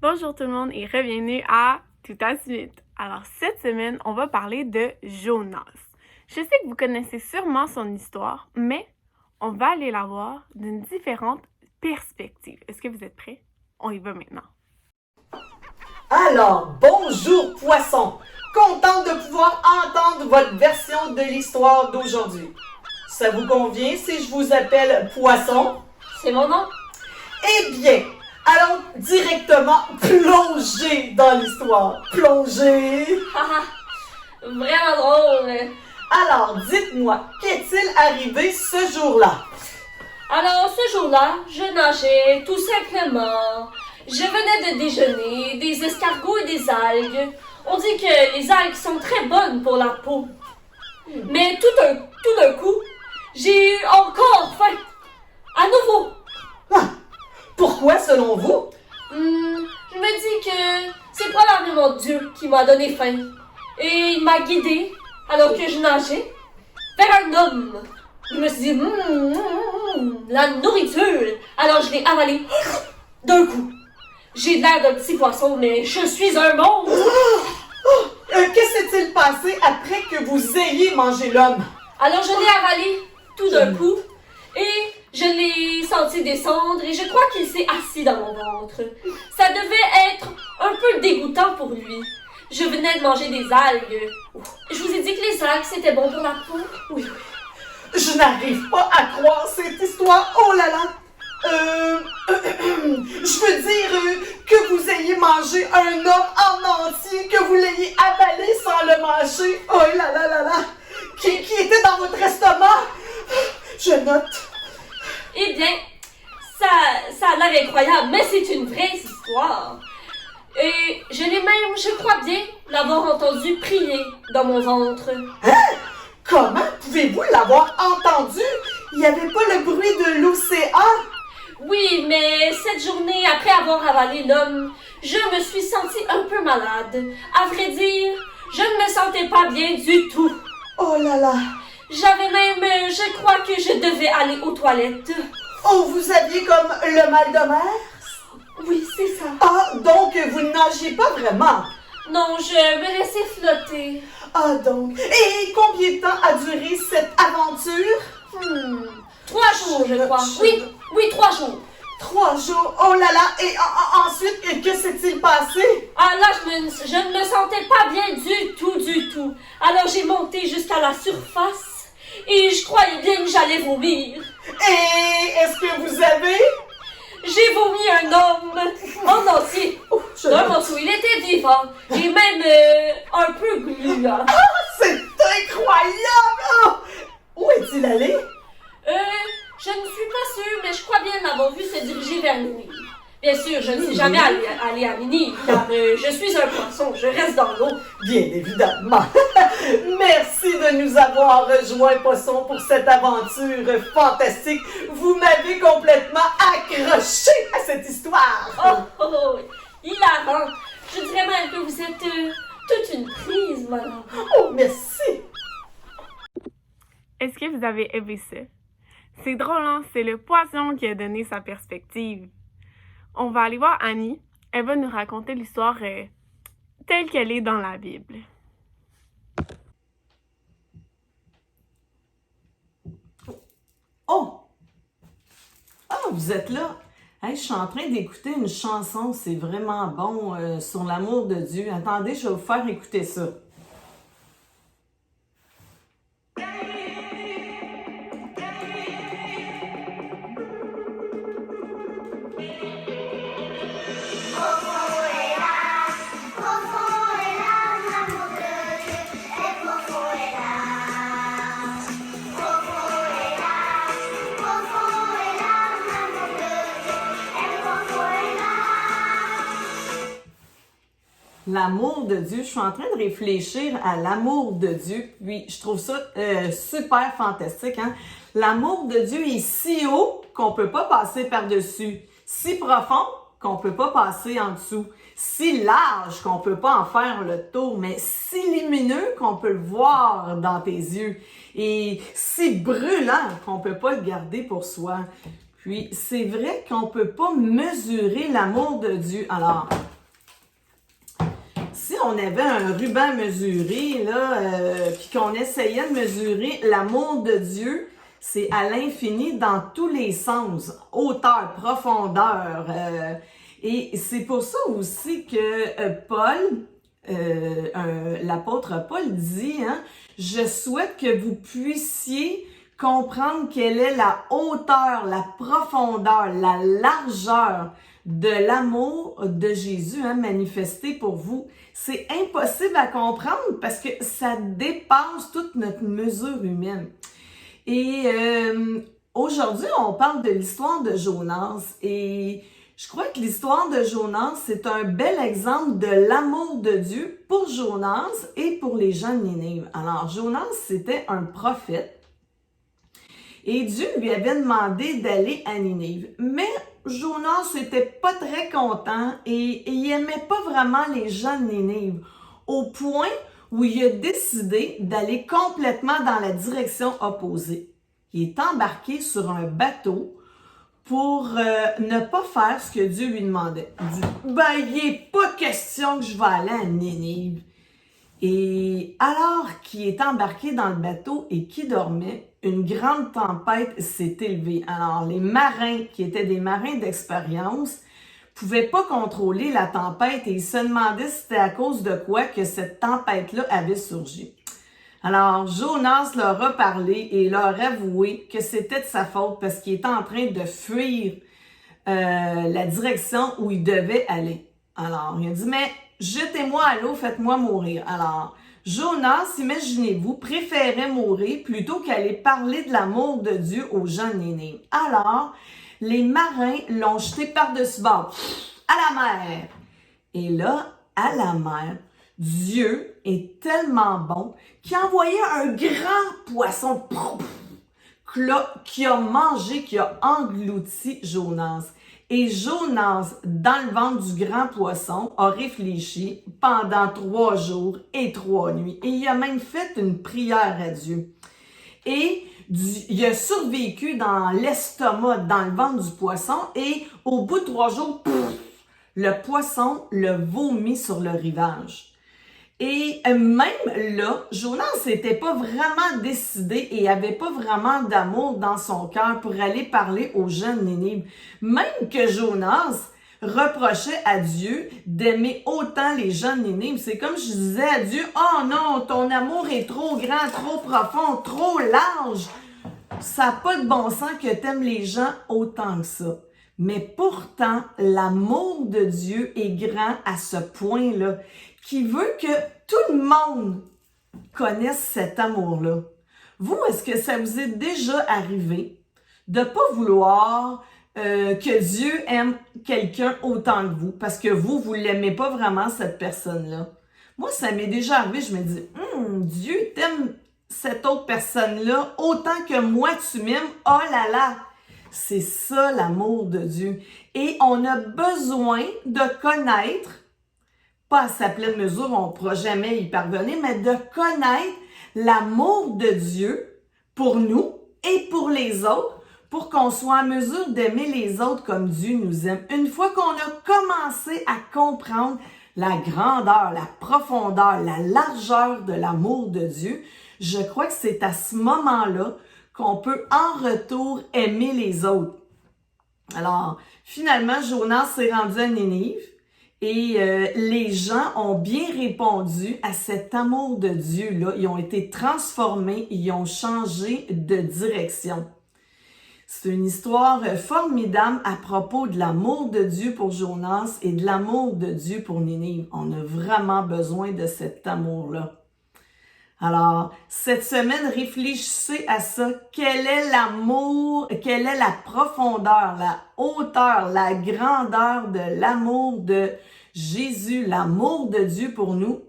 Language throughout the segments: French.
Bonjour tout le monde et bienvenue à Tout à suite. Alors cette semaine, on va parler de Jonas. Je sais que vous connaissez sûrement son histoire, mais on va aller la voir d'une différente perspective. Est-ce que vous êtes prêts? On y va maintenant. Alors, bonjour poisson! Contente de pouvoir entendre votre version de l'histoire d'aujourd'hui. Ça vous convient si je vous appelle Poisson? C'est mon nom. Eh bien, allons directement plonger dans l'histoire. Plonger! Vraiment drôle. Alors, dites-moi, qu'est-il arrivé ce jour-là? Alors, ce jour-là, je nageais tout simplement. Je venais de déjeuner des escargots et des algues. On dit que les algues sont très bonnes pour la peau. Mais tout d'un coup, j'ai eu encore faim. À nouveau. Ah, pourquoi selon vous? Je me dis que c'est probablement Dieu qui m'a donné faim. Et il m'a guidé, alors que je nageais, vers un homme. Je me suis dit, la nourriture. Alors je l'ai avalé d'un coup. J'ai l'air d'un petit poisson, mais je suis un monstre. Que s'est-il passé après que vous ayez mangé l'homme? Alors je l'ai avalé tout d'un coup et je l'ai senti descendre et je crois qu'il s'est assis dans mon ventre. Ça devait être un peu dégoûtant pour lui. Je venais de manger des algues. Je vous ai dit que les algues c'était bon pour la peau. Oui. Je n'arrive pas à croire cette histoire. Oh là là! Je veux dire que vous ayez mangé un homme en entier, que vous l'ayez avalé sans le manger. Oh là là là là! Qui était dans votre estomac? Je note. Eh bien, ça a l'air incroyable, mais c'est une vraie histoire. Et je l'ai même, je crois bien, l'avoir entendu prier dans mon ventre. Hein? Comment pouvez-vous l'avoir entendu? Il n'y avait pas le bruit de l'océan? Oui, mais cette journée, après avoir avalé l'homme, je me suis sentie un peu malade. À vrai dire, je ne me sentais pas bien du tout. Oh là là! J'avais même, je crois que je devais aller aux toilettes. Oh, vous aviez comme le mal de mer? Oui, c'est ça. Ah, donc vous ne nagiez pas vraiment? Non, je me laissais flotter. Ah donc. Et combien de temps a duré cette aventure? 3 jours, je crois. Oui, 3 jours. 3 jours, oh là là, et ensuite, que s'est-il passé? Ah là, je ne me sentais pas bien du tout. Alors j'ai monté jusqu'à la surface et je croyais bien que j'allais vomir. Et est-ce que vous avez? J'ai vomi un homme en entier. D'un morceau, il était vivant et même un peu gluant. Ah, c'est incroyable! Oh! Où est-il allé? Je ne suis pas sûre, mais je crois bien l'avoir vu se diriger vers Minnie. Bien sûr, je ne suis jamais allée à Minnie, car je suis un poisson, je reste dans l'eau. Bien évidemment. Merci de nous avoir rejoints, Poisson, pour cette aventure fantastique. Vous m'avez complètement accroché à cette histoire. Oh, hilarant. Je dirais même que vous êtes toute une prise, madame. Oh, merci. Est-ce que vous avez aimé ça? C'est drôle, hein? C'est le poisson qui a donné sa perspective. On va aller voir Annie. Elle va nous raconter l'histoire telle qu'elle est dans la Bible. Oh! Ah, vous êtes là? Hey, je suis en train d'écouter une chanson, c'est vraiment bon, sur l'amour de Dieu. Attendez, je vais vous faire écouter ça. L'amour de Dieu, je suis en train de réfléchir à l'amour de Dieu, puis je trouve ça super fantastique. Hein? L'amour de Dieu est si haut qu'on peut pas passer par-dessus, si profond qu'on peut pas passer en dessous, si large qu'on peut pas en faire le tour, mais si lumineux qu'on peut le voir dans tes yeux, et si brûlant qu'on peut pas le garder pour soi. Puis c'est vrai qu'on peut pas mesurer l'amour de Dieu. Alors, si on avait un ruban mesuré, là, puis qu'on essayait de mesurer l'amour de Dieu, c'est à l'infini dans tous les sens, hauteur, profondeur. Et c'est pour ça aussi que l'apôtre Paul dit, hein, je souhaite que vous puissiez comprendre quelle est la hauteur, la profondeur, la largeur de l'amour de Jésus, hein, manifesté pour vous. C'est impossible à comprendre parce que ça dépasse toute notre mesure humaine. Et aujourd'hui, on parle de l'histoire de Jonas et je crois que l'histoire de Jonas, c'est un bel exemple de l'amour de Dieu pour Jonas et pour les gens de Ninive. Alors, Jonas, c'était un prophète et Dieu lui avait demandé d'aller à Ninive. Mais Jonas n'était pas très content et il aimait pas vraiment les gens de Ninive, au point où il a décidé d'aller complètement dans la direction opposée. Il est embarqué sur un bateau pour ne pas faire ce que Dieu lui demandait. Il dit, ben, il n'est pas question que je vais aller à Ninive. Et alors qu'il est embarqué dans le bateau et qu'il dormait, une grande tempête s'est élevée. Alors, les marins, qui étaient des marins d'expérience, pouvaient pas contrôler la tempête et ils se demandaient si c'était à cause de quoi que cette tempête-là avait surgi. Alors, Jonas leur a parlé et leur a avoué que c'était de sa faute parce qu'il était en train de fuir la direction où il devait aller. Alors, il a dit, mais jetez-moi à l'eau, faites-moi mourir. Alors, Jonas, imaginez-vous, préférait mourir plutôt qu'aller parler de l'amour de Dieu aux gens de Ninive. Alors, les marins l'ont jeté par-dessus bord, à la mer. Et là, à la mer, Dieu est tellement bon qu'il a envoyé un grand poisson qui a mangé, qui a englouti Jonas. Et Jonas, dans le ventre du grand poisson, a réfléchi pendant 3 jours et 3 nuits. Et il a même fait une prière à Dieu. Et il a survécu dans l'estomac, dans le ventre du poisson. Et au bout de 3 jours, le poisson le vomit sur le rivage. Et même là, Jonas n'était pas vraiment décidé et avait pas vraiment d'amour dans son cœur pour aller parler aux gens de Ninive. Même que Jonas reprochait à Dieu d'aimer autant les gens de Ninive. C'est comme je disais à Dieu, « Oh non, ton amour est trop grand, trop profond, trop large. Ça n'a pas de bon sens que t'aimes les gens autant que ça. » Mais pourtant, l'amour de Dieu est grand à ce point-là, qui veut que tout le monde connaisse cet amour-là. Vous, est-ce que ça vous est déjà arrivé de pas vouloir que Dieu aime quelqu'un autant que vous, parce que vous l'aimez pas vraiment, cette personne-là? Moi, ça m'est déjà arrivé, je me dis, Dieu t'aime cette autre personne-là autant que moi tu m'aimes, oh là là! C'est ça l'amour de Dieu. Et on a besoin de connaître, pas à sa pleine mesure, on ne pourra jamais y parvenir, mais de connaître l'amour de Dieu pour nous et pour les autres, pour qu'on soit en mesure d'aimer les autres comme Dieu nous aime. Une fois qu'on a commencé à comprendre la grandeur, la profondeur, la largeur de l'amour de Dieu, je crois que c'est à ce moment-là qu'on peut en retour aimer les autres. Alors, finalement, Jonas s'est rendu à Ninive et les gens ont bien répondu à cet amour de Dieu-là. Ils ont été transformés, ils ont changé de direction. C'est une histoire formidable à propos de l'amour de Dieu pour Jonas et de l'amour de Dieu pour Ninive. On a vraiment besoin de cet amour-là. Alors, cette semaine, réfléchissez à ça. Quel est l'amour, quelle est la profondeur, la hauteur, la grandeur de l'amour de Jésus, l'amour de Dieu pour nous?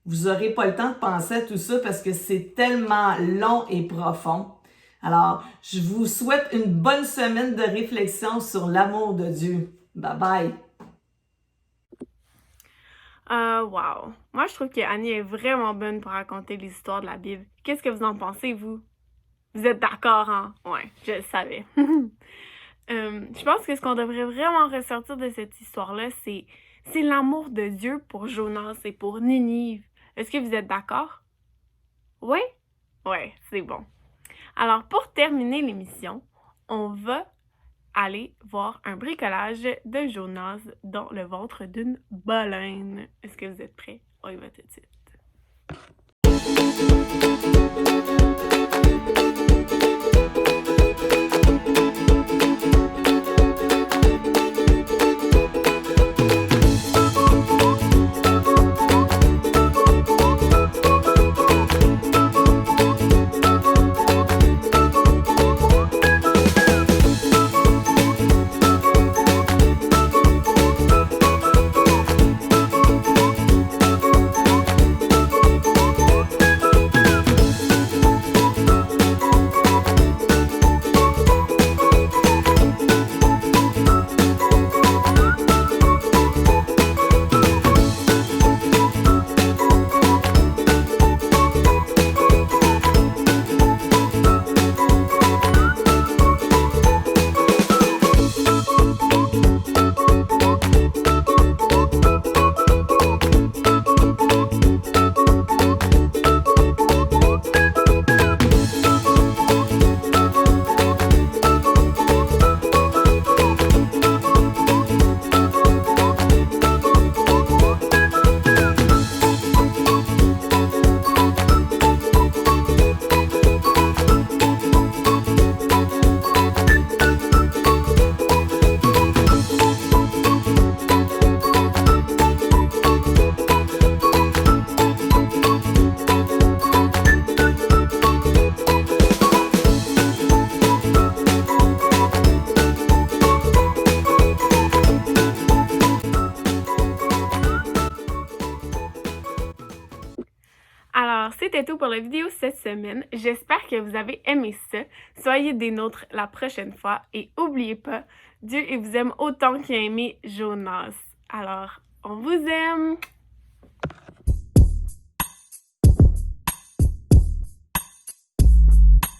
Vous n'aurez pas le temps de penser à tout ça parce que c'est tellement long et profond. Alors, je vous souhaite une bonne semaine de réflexion sur l'amour de Dieu. Bye bye! Wow. Moi, je trouve qu'Annie est vraiment bonne pour raconter l'histoire de la Bible. Qu'est-ce que vous en pensez, vous? Vous êtes d'accord, hein? Ouais, je le savais. Je pense que ce qu'on devrait vraiment ressortir de cette histoire-là, c'est C'est l'amour de Dieu pour Jonas et pour Ninive. Est-ce que vous êtes d'accord? Oui? Oui, c'est bon. Alors, pour terminer l'émission, on va aller voir un bricolage de Jonas dans le ventre d'une baleine. Est-ce que vous êtes prêts? On y va tout de suite. Alors, c'était tout pour la vidéo cette semaine. J'espère que vous avez aimé ça. Soyez des nôtres la prochaine fois et n'oubliez pas, Dieu il vous aime autant qu'il a aimé Jonas. Alors, on vous aime!